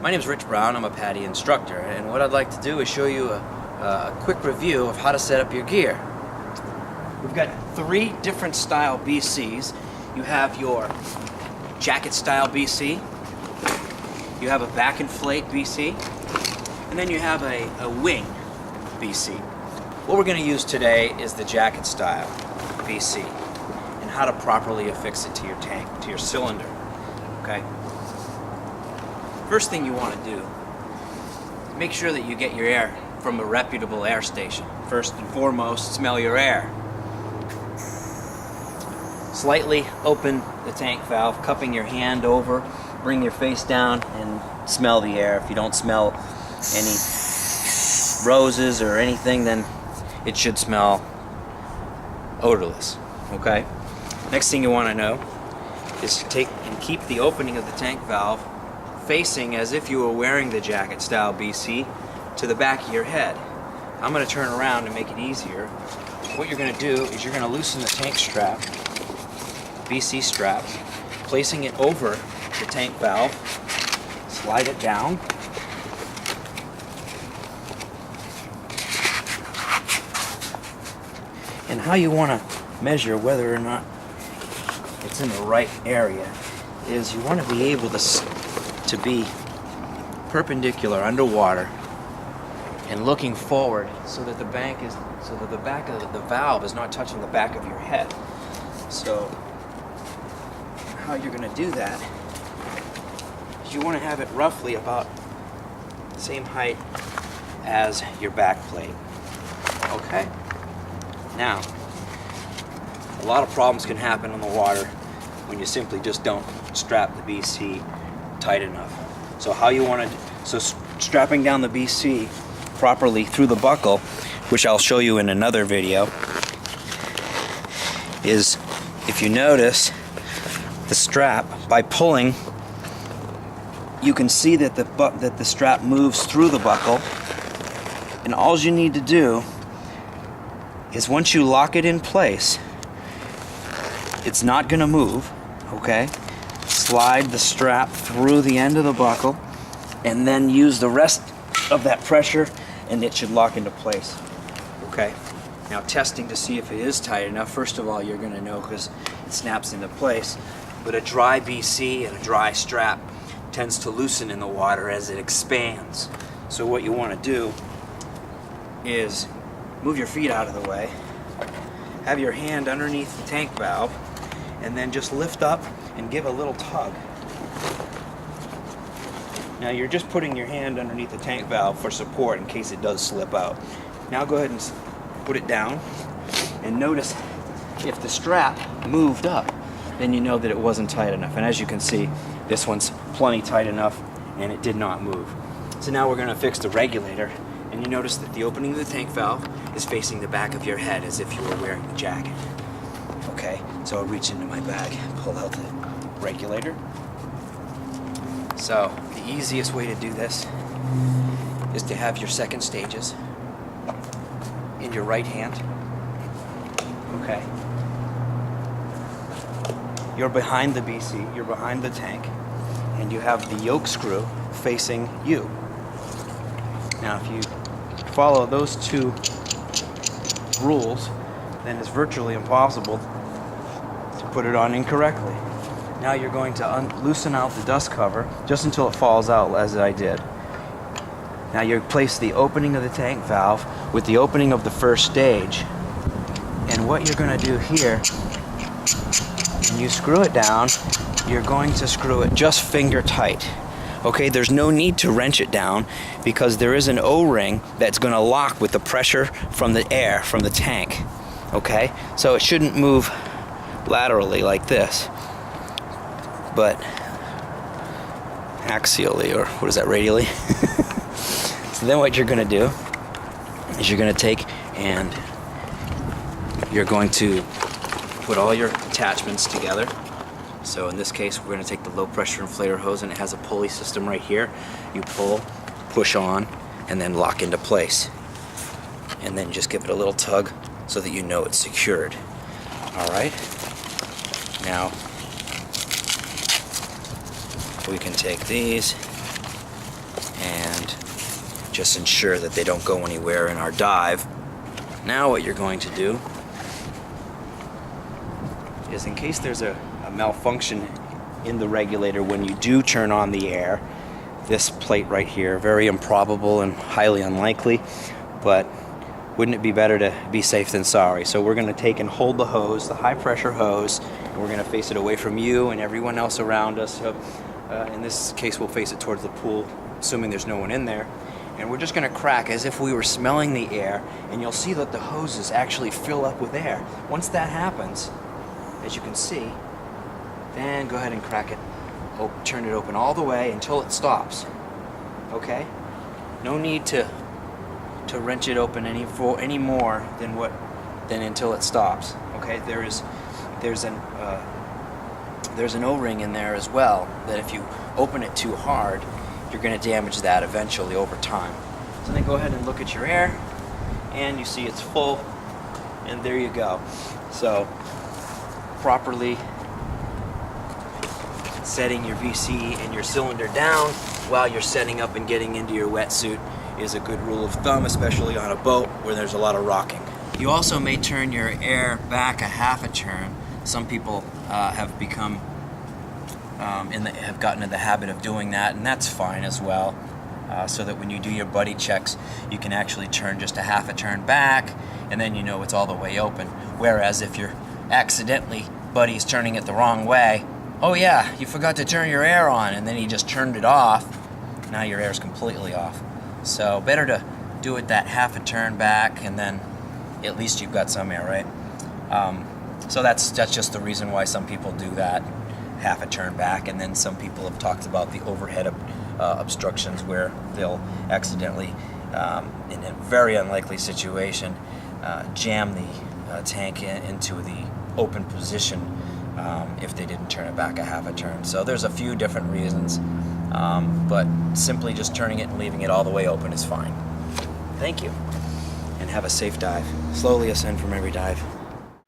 My name is Rich Brown. I'm a PADI instructor, and what I'd like to do is show you a quick review of how to set up your gear. We've got 3 different style BCs. You have your jacket style BC, you have a back inflate BC, and then you have a wing BC. What we're going to use today is the jacket style BC and how to properly affix it to your tank, to your cylinder. Okay? First thing you want to do is make sure that you get your air from a reputable air station. First and foremost, smell your air. Slightly open the tank valve, cupping your hand over, bring your face down and smell the air. If you don't smell any roses or anything, then it should smell odorless. Okay? Next thing you want to know is to take and keep the opening of the tank valve facing as if you were wearing the jacket style BC to the back of your head. I'm going to turn around to make it easier. What you're going to do is you're going to loosen the tank strap, BC strap, placing it over the tank valve, slide it down, and how you want to measure whether or not it's in the right area is you want to be able to be perpendicular underwater and looking forward so that the back of the valve is not touching the back of your head. So how you're going to do that is you want to have it roughly about the same height as your back plate. Okay? Now, a lot of problems can happen on the water when you simply just don't strap the BC tight enough. So how you want to, strapping down the BC properly through the buckle, which I'll show you in another video, is if you notice the strap, by pulling, you can see that the strap moves through the buckle, and all you need to do is once you lock it in place, it's not going to move, okay? Slide the strap through the end of the buckle and then use the rest of that pressure and it should lock into place, okay? Now testing to see if it is tight enough, first of all you're going to know because it snaps into place, but a dry BC and a dry strap tends to loosen in the water as it expands. So what you want to do is move your feet out of the way, have your hand underneath the tank valve, and then just lift up and give a little tug. Now you're just putting your hand underneath the tank valve for support in case it does slip out. Now go ahead and put it down and notice if the strap moved up, then you know that it wasn't tight enough. And as you can see, this one's plenty tight enough and it did not move. So now we're going to fix the regulator, and you notice that the opening of the tank valve is facing the back of your head as if you were wearing the jacket. Okay, so I'll reach into my bag, pull out the regulator. So the easiest way to do this is to have your second stages in your right hand. Okay. You're behind the BC, you're behind the tank, and you have the yoke screw facing you. Now if you follow those 2 rules, then it's virtually impossible to put it on incorrectly. Now you're going to loosen out the dust cover just until it falls out, as I did. Now you place the opening of the tank valve with the opening of the first stage, and what you're going to do here, when you screw it down, you're going to screw it just finger tight. Okay, there's no need to wrench it down because there is an O-ring that's going to lock with the pressure from the air from the tank. Okay, so it shouldn't move laterally like this, but axially, or what is that, radially? So then what you're going to do is you're going to take and you're going to put all your attachments together. So in this case, we're going to take the low pressure inflator hose, and it has a pulley system right here. You pull, push on, and then lock into place. And then just give it a little tug so that you know it's secured. All right. Now we can take these and just ensure that they don't go anywhere in our dive. Now what you're going to do is, in case there's a malfunction in the regulator when you do turn on the air, this plate right here, very improbable and highly unlikely, but wouldn't it be better to be safe than sorry? So we're going to take and hold the hose, the high pressure hose, and we're going to face it away from you and everyone else around us. So in this case we'll face it towards the pool, assuming there's no one in there. And we're just going to crack as if we were smelling the air, and you'll see that the hoses actually fill up with air. Once that happens, as you can see, then go ahead and crack it. Turn it open all the way until it stops. Okay? No need to wrench it open any more than until it stops. Okay? There's an O-ring in there as well that if you open it too hard, you're going to damage that eventually over time. So then go ahead and look at your air, and you see it's full, and there you go. So properly setting your VC and your cylinder down while you're setting up and getting into your wetsuit is a good rule of thumb, especially on a boat where there's a lot of rocking. You also may turn your air back a half a turn. Some people have become have gotten in the habit of doing that, and that's fine as well, so that when you do your buddy checks, you can actually turn just a half a turn back, and then you know it's all the way open. Whereas if you're accidentally buddy's turning it the wrong way, oh yeah, you forgot to turn your air on, and then he just turned it off, now your air's completely off. So better to do it that half a turn back, and then at least you've got some air, right? So that's just the reason why some people do that, half a turn back. And then some people have talked about the overhead obstructions, where they'll accidentally, in a very unlikely situation, jam the tank into the open position if they didn't turn it back a half a turn. So there's a few different reasons, but simply just turning it and leaving it all the way open is fine. Thank you, and have a safe dive. Slowly ascend from every dive.